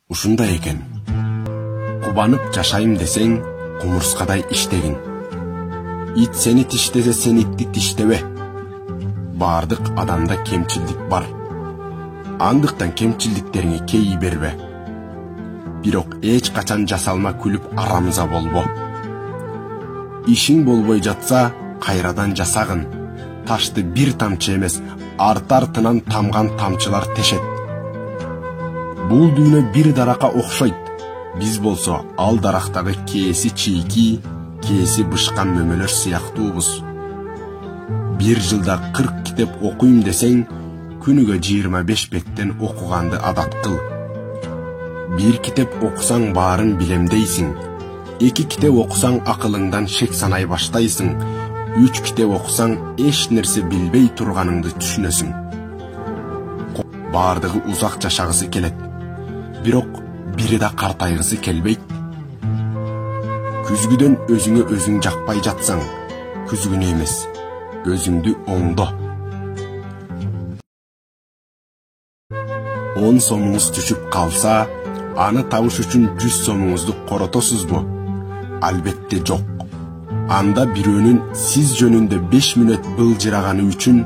Ушундай экен. Кубанып жашайм десең, кумурскадай иштегин. Ит сени тиштесе, сен итти тиштебе. Бардык адамда кемчилдик бар. Андыктан кемчилдиктериңе кей бербе. Бирок эч качан жасалма күлүп арамза болбо. Ишиң болбой жатса, кайрадан жасагын. Ташты бир тамчы эмес, арты-артынан тамган тамчылар тешет. Бул дүйнө бир даракка окшойт. Биз болсо ал дарактагы кээси чийки, кээси бышкан мөмөлөр сыяктуубуз. Бир жылда 40 китеп окуйм десең, күнүгө 25 беттен окуганды адат кыл. Бир китеп окусаң баарын билемдейсиң. 2 китеп окусаң акылыңдан шек санай баштайсың. 3 китеп окусаң эч нерсе билбей турганыңды түшүнөсүң. Бардыгы узак жашагысы келет. Бирок бири да картайгысы келбейт. Күзгүдөн өзүңө өзүң жакпай жатсаң, күзгүнү эмес, өзүңдү оңдо. 10 сомуңуз түшүп калса, аны табыш үчүн 100 сомуңузду коротосузбу? Албетте жок. Анда бирөөнүн сиз жөнүндө 5 мүнөт былжыраганы үчүн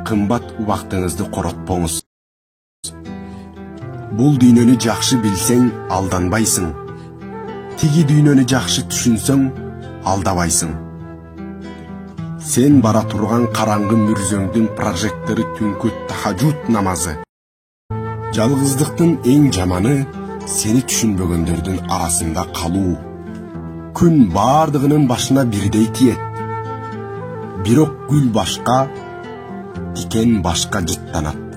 кымбат убактыңызды коротпоңуз. Бул дүйнөнү жакшы билсең, алданбайсың. Тиги дүйнөнү жакшы түшүнсөң, алдабайсың. Сен бара турган караңгы мүрзөңдүн прожектору түнкү тахажжуд намазы. Жалгыздыктын эң жаманы сени түшүнбөгөндөрдүн арасында калуу. Күн бардыгынын башына бирдей тиет. Бирок гүл башка, тикен башка жыттанат.